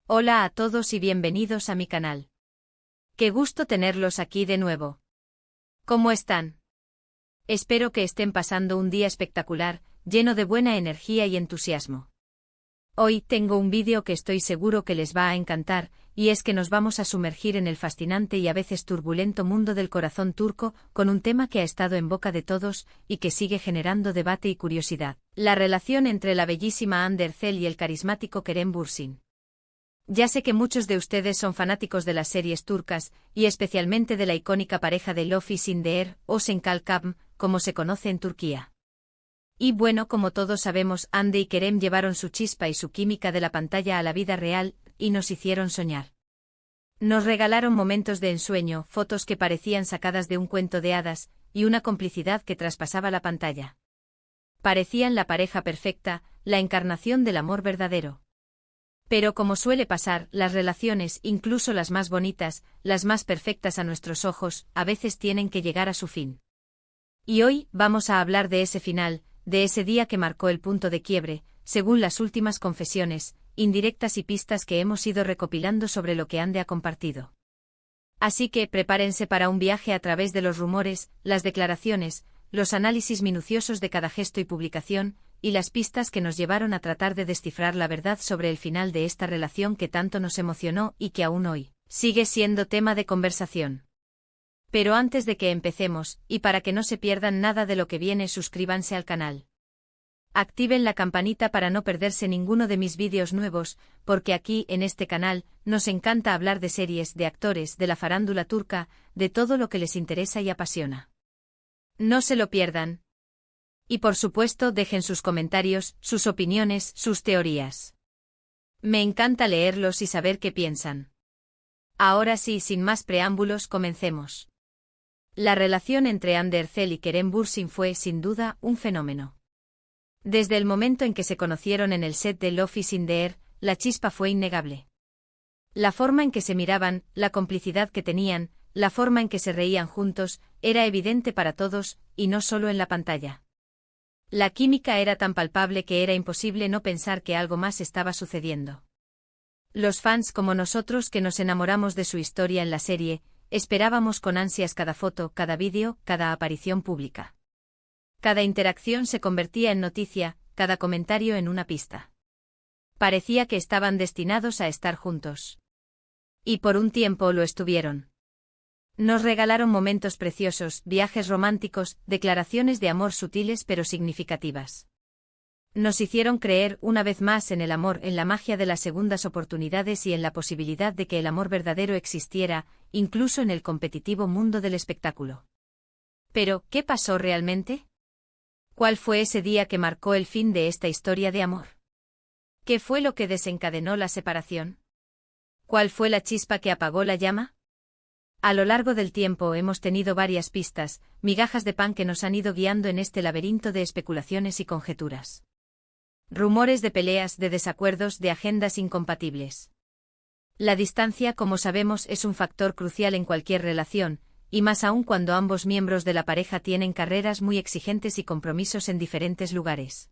Hola a todos y bienvenidos a mi canal. Qué gusto tenerlos aquí de nuevo. ¿Cómo están? Espero que estén pasando un día espectacular, lleno de buena energía y entusiasmo. Hoy tengo un vídeo que estoy seguro que les va a encantar, y es que nos vamos a sumergir en el fascinante y a veces turbulento mundo del corazón turco, con un tema que ha estado en boca de todos, y que sigue generando debate y curiosidad: la relación entre la bellísima Hande Erçel y el carismático Kerem Bürsin. Ya sé que muchos de ustedes son fanáticos de las series turcas, y especialmente de la icónica pareja de Lofi Sindeer, o Senkalkam, como se conoce en Turquía. Y bueno, como todos sabemos, Hande y Kerem llevaron su chispa y su química de la pantalla a la vida real, y nos hicieron soñar. Nos regalaron momentos de ensueño, fotos que parecían sacadas de un cuento de hadas, y una complicidad que traspasaba la pantalla. Parecían la pareja perfecta, la encarnación del amor verdadero. Pero como suele pasar, las relaciones, incluso las más bonitas, las más perfectas a nuestros ojos, a veces tienen que llegar a su fin. Y hoy vamos a hablar de ese final, de ese día que marcó el punto de quiebre, según las últimas confesiones, indirectas y pistas que hemos ido recopilando sobre lo que Hande ha compartido. Así que prepárense para un viaje a través de los rumores, las declaraciones, los análisis minuciosos de cada gesto y publicación, y las pistas que nos llevaron a tratar de descifrar la verdad sobre el final de esta relación que tanto nos emocionó y que aún hoy sigue siendo tema de conversación. Pero antes de que empecemos, y para que no se pierdan nada de lo que viene, suscríbanse al canal. Activen la campanita para no perderse ninguno de mis vídeos nuevos, porque aquí, en este canal, nos encanta hablar de series, de actores, de la farándula turca, de todo lo que les interesa y apasiona. No se lo pierdan. Y por supuesto dejen sus comentarios, sus opiniones, sus teorías. Me encanta leerlos y saber qué piensan. Ahora sí, sin más preámbulos, comencemos. La relación entre Hande Erçel y Kerem Bürsin fue, sin duda, un fenómeno. Desde el momento en que se conocieron en el set de Lofi Sindeer, la chispa fue innegable. La forma en que se miraban, la complicidad que tenían, la forma en que se reían juntos, era evidente para todos, y no solo en la pantalla. La química era tan palpable que era imposible no pensar que algo más estaba sucediendo. Los fans como nosotros, que nos enamoramos de su historia en la serie, esperábamos con ansias cada foto, cada vídeo, cada aparición pública. Cada interacción se convertía en noticia, cada comentario en una pista. Parecía que estaban destinados a estar juntos. Y por un tiempo lo estuvieron. Nos regalaron momentos preciosos, viajes románticos, declaraciones de amor sutiles pero significativas. Nos hicieron creer una vez más en el amor, en la magia de las segundas oportunidades y en la posibilidad de que el amor verdadero existiera, incluso en el competitivo mundo del espectáculo. Pero, ¿qué pasó realmente? ¿Cuál fue ese día que marcó el fin de esta historia de amor? ¿Qué fue lo que desencadenó la separación? ¿Cuál fue la chispa que apagó la llama? A lo largo del tiempo hemos tenido varias pistas, migajas de pan que nos han ido guiando en este laberinto de especulaciones y conjeturas. Rumores de peleas, de desacuerdos, de agendas incompatibles. La distancia, como sabemos, es un factor crucial en cualquier relación, y más aún cuando ambos miembros de la pareja tienen carreras muy exigentes y compromisos en diferentes lugares.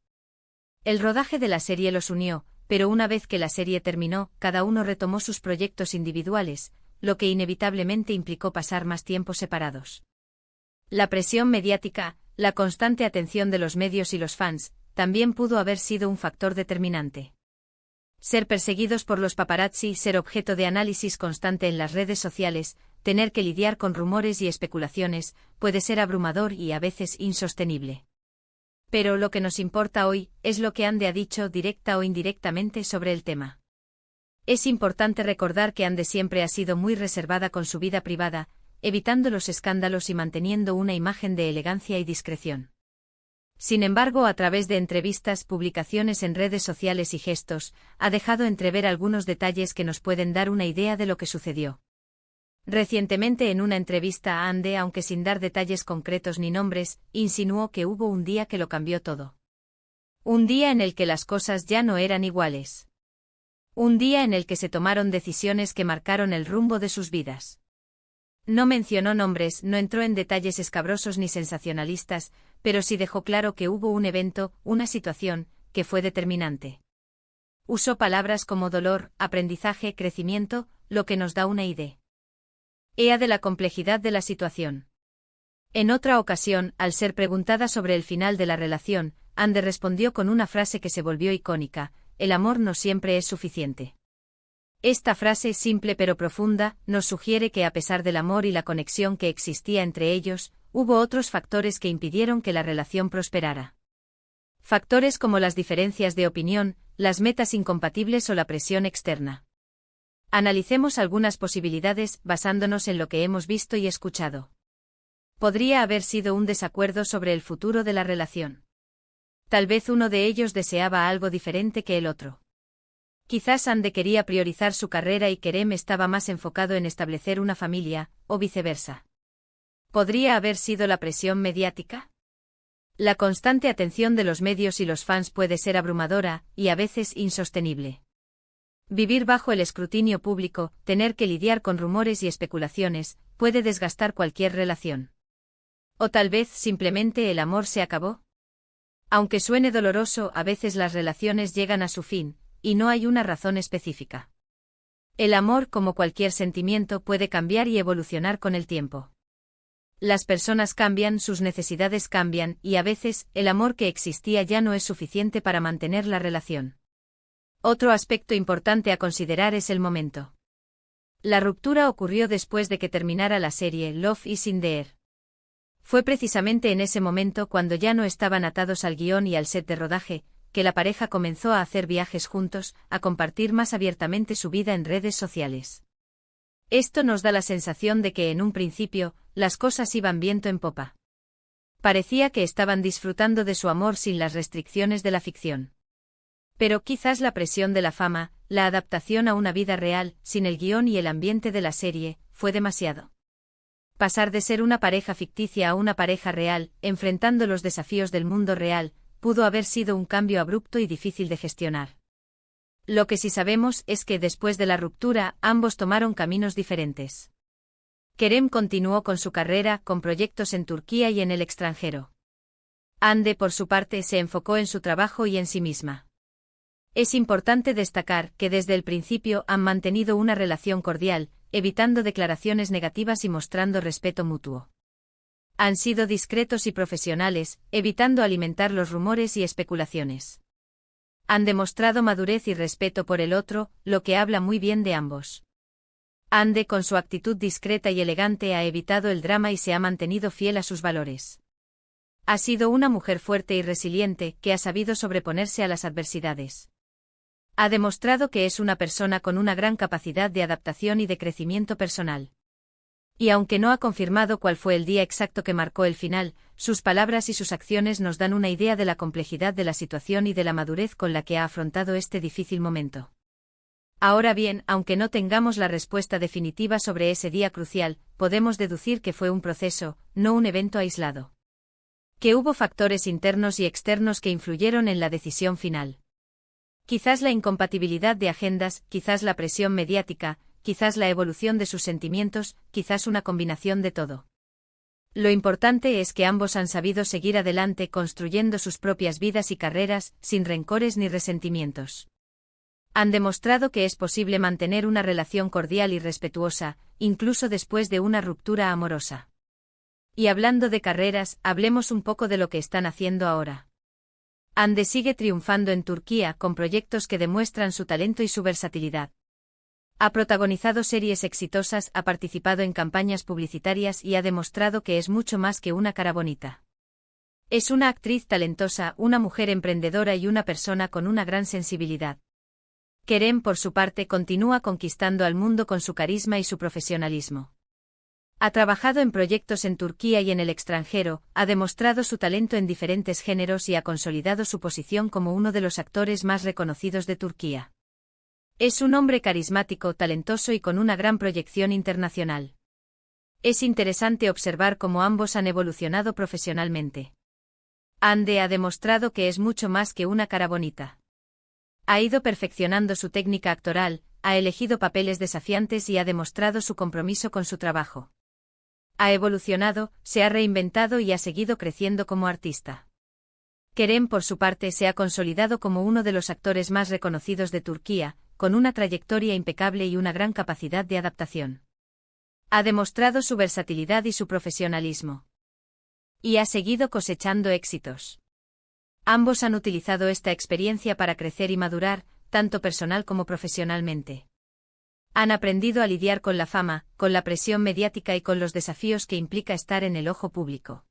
El rodaje de la serie los unió, pero una vez que la serie terminó, cada uno retomó sus proyectos individuales, lo que inevitablemente implicó pasar más tiempo separados. La presión mediática, la constante atención de los medios y los fans, también pudo haber sido un factor determinante. Ser perseguidos por los paparazzi, ser objeto de análisis constante en las redes sociales, tener que lidiar con rumores y especulaciones, puede ser abrumador y a veces insostenible. Pero lo que nos importa hoy es lo que Hande ha dicho directa o indirectamente sobre el tema. Es importante recordar que Hande siempre ha sido muy reservada con su vida privada, evitando los escándalos y manteniendo una imagen de elegancia y discreción. Sin embargo, a través de entrevistas, publicaciones en redes sociales y gestos, ha dejado entrever algunos detalles que nos pueden dar una idea de lo que sucedió. Recientemente, en una entrevista a Hande, aunque sin dar detalles concretos ni nombres, insinuó que hubo un día que lo cambió todo. Un día en el que las cosas ya no eran iguales. Un día en el que se tomaron decisiones que marcaron el rumbo de sus vidas. No mencionó nombres, no entró en detalles escabrosos ni sensacionalistas, pero sí dejó claro que hubo un evento, una situación, que fue determinante. Usó palabras como dolor, aprendizaje, crecimiento, lo que nos da una idea de la complejidad de la situación. En otra ocasión, al ser preguntada sobre el final de la relación, Ande respondió con una frase que se volvió icónica: el amor no siempre es suficiente. Esta frase, simple pero profunda, nos sugiere que a pesar del amor y la conexión que existía entre ellos, hubo otros factores que impidieron que la relación prosperara. Factores como las diferencias de opinión, las metas incompatibles o la presión externa. Analicemos algunas posibilidades basándonos en lo que hemos visto y escuchado. Podría haber sido un desacuerdo sobre el futuro de la relación. Tal vez uno de ellos deseaba algo diferente que el otro. Quizás Ande quería priorizar su carrera y Kerem estaba más enfocado en establecer una familia, o viceversa. ¿Podría haber sido la presión mediática? La constante atención de los medios y los fans puede ser abrumadora, y a veces insostenible. Vivir bajo el escrutinio público, tener que lidiar con rumores y especulaciones, puede desgastar cualquier relación. ¿O tal vez simplemente el amor se acabó? Aunque suene doloroso, a veces las relaciones llegan a su fin, y no hay una razón específica. El amor, como cualquier sentimiento, puede cambiar y evolucionar con el tiempo. Las personas cambian, sus necesidades cambian, y a veces, el amor que existía ya no es suficiente para mantener la relación. Otro aspecto importante a considerar es el momento. La ruptura ocurrió después de que terminara la serie Love is in the Air. Fue precisamente en ese momento, cuando ya no estaban atados al guión y al set de rodaje, que la pareja comenzó a hacer viajes juntos, a compartir más abiertamente su vida en redes sociales. Esto nos da la sensación de que en un principio, las cosas iban viento en popa. Parecía que estaban disfrutando de su amor sin las restricciones de la ficción. Pero quizás la presión de la fama, la adaptación a una vida real, sin el guión y el ambiente de la serie, fue demasiado. Pasar de ser una pareja ficticia a una pareja real, enfrentando los desafíos del mundo real, pudo haber sido un cambio abrupto y difícil de gestionar. Lo que sí sabemos es que después de la ruptura, ambos tomaron caminos diferentes. Kerem continuó con su carrera, con proyectos en Turquía y en el extranjero. Ande, por su parte, se enfocó en su trabajo y en sí misma. Es importante destacar que desde el principio han mantenido una relación cordial, evitando declaraciones negativas y mostrando respeto mutuo. Han sido discretos y profesionales, evitando alimentar los rumores y especulaciones. Han demostrado madurez y respeto por el otro, lo que habla muy bien de ambos. Ande, con su actitud discreta y elegante, ha evitado el drama y se ha mantenido fiel a sus valores. Ha sido una mujer fuerte y resiliente, que ha sabido sobreponerse a las adversidades. Ha demostrado que es una persona con una gran capacidad de adaptación y de crecimiento personal. Y aunque no ha confirmado cuál fue el día exacto que marcó el final, sus palabras y sus acciones nos dan una idea de la complejidad de la situación y de la madurez con la que ha afrontado este difícil momento. Ahora bien, aunque no tengamos la respuesta definitiva sobre ese día crucial, podemos deducir que fue un proceso, no un evento aislado. Que hubo factores internos y externos que influyeron en la decisión final. Quizás la incompatibilidad de agendas, quizás la presión mediática, quizás la evolución de sus sentimientos, quizás una combinación de todo. Lo importante es que ambos han sabido seguir adelante construyendo sus propias vidas y carreras, sin rencores ni resentimientos. Han demostrado que es posible mantener una relación cordial y respetuosa, incluso después de una ruptura amorosa. Y hablando de carreras, hablemos un poco de lo que están haciendo ahora. Ande sigue triunfando en Turquía con proyectos que demuestran su talento y su versatilidad. Ha protagonizado series exitosas, ha participado en campañas publicitarias y ha demostrado que es mucho más que una cara bonita. Es una actriz talentosa, una mujer emprendedora y una persona con una gran sensibilidad. Kerem, por su parte, continúa conquistando al mundo con su carisma y su profesionalismo. Ha trabajado en proyectos en Turquía y en el extranjero, ha demostrado su talento en diferentes géneros y ha consolidado su posición como uno de los actores más reconocidos de Turquía. Es un hombre carismático, talentoso y con una gran proyección internacional. Es interesante observar cómo ambos han evolucionado profesionalmente. Ande ha demostrado que es mucho más que una cara bonita. Ha ido perfeccionando su técnica actoral, ha elegido papeles desafiantes y ha demostrado su compromiso con su trabajo. Ha evolucionado, se ha reinventado y ha seguido creciendo como artista. Kerem, por su parte, se ha consolidado como uno de los actores más reconocidos de Turquía, con una trayectoria impecable y una gran capacidad de adaptación. Ha demostrado su versatilidad y su profesionalismo. Y ha seguido cosechando éxitos. Ambos han utilizado esta experiencia para crecer y madurar, tanto personal como profesionalmente. Han aprendido a lidiar con la fama, con la presión mediática y con los desafíos que implica estar en el ojo público.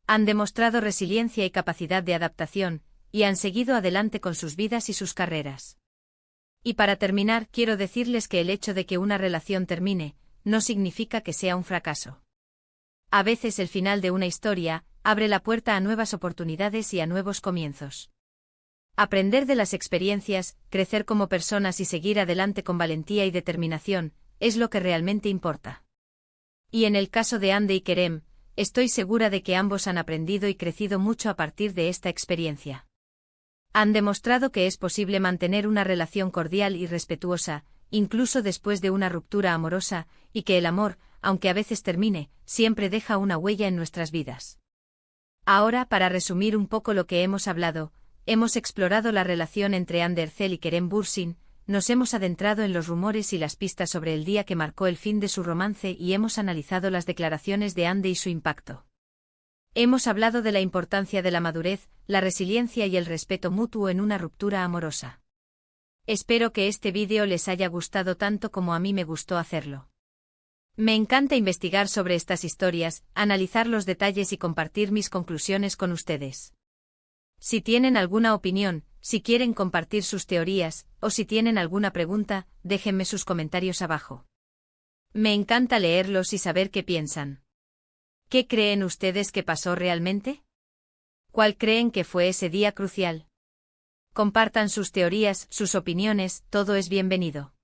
Han demostrado resiliencia y capacidad de adaptación, y han seguido adelante con sus vidas y sus carreras. Y para terminar, quiero decirles que el hecho de que una relación termine, no significa que sea un fracaso. A veces el final de una historia abre la puerta a nuevas oportunidades y a nuevos comienzos. Aprender de las experiencias, crecer como personas y seguir adelante con valentía y determinación, es lo que realmente importa. Y en el caso de Hande y Kerem, estoy segura de que ambos han aprendido y crecido mucho a partir de esta experiencia. Han demostrado que es posible mantener una relación cordial y respetuosa, incluso después de una ruptura amorosa, y que el amor, aunque a veces termine, siempre deja una huella en nuestras vidas. Ahora, para resumir un poco lo que hemos hablado, hemos explorado la relación entre Hande Erçel y Kerem Bürsin, nos hemos adentrado en los rumores y las pistas sobre el día que marcó el fin de su romance y hemos analizado las declaraciones de Hande y su impacto. Hemos hablado de la importancia de la madurez, la resiliencia y el respeto mutuo en una ruptura amorosa. Espero que este vídeo les haya gustado tanto como a mí me gustó hacerlo. Me encanta investigar sobre estas historias, analizar los detalles y compartir mis conclusiones con ustedes. Si tienen alguna opinión, si quieren compartir sus teorías, o si tienen alguna pregunta, déjenme sus comentarios abajo. Me encanta leerlos y saber qué piensan. ¿Qué creen ustedes que pasó realmente? ¿Cuál creen que fue ese día crucial? Compartan sus teorías, sus opiniones, todo es bienvenido.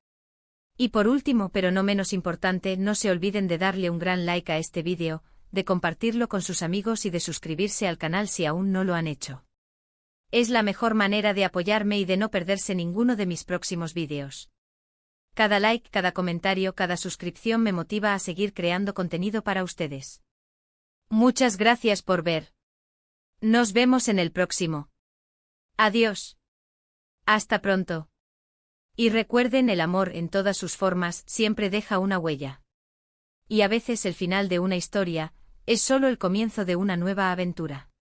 Y por último, pero no menos importante, no se olviden de darle un gran like a este vídeo, de compartirlo con sus amigos y de suscribirse al canal si aún no lo han hecho. Es la mejor manera de apoyarme y de no perderse ninguno de mis próximos vídeos. Cada like, cada comentario, cada suscripción me motiva a seguir creando contenido para ustedes. Muchas gracias por ver. Nos vemos en el próximo. Adiós. Hasta pronto. Y recuerden, el amor en todas sus formas siempre deja una huella. Y a veces el final de una historia es solo el comienzo de una nueva aventura.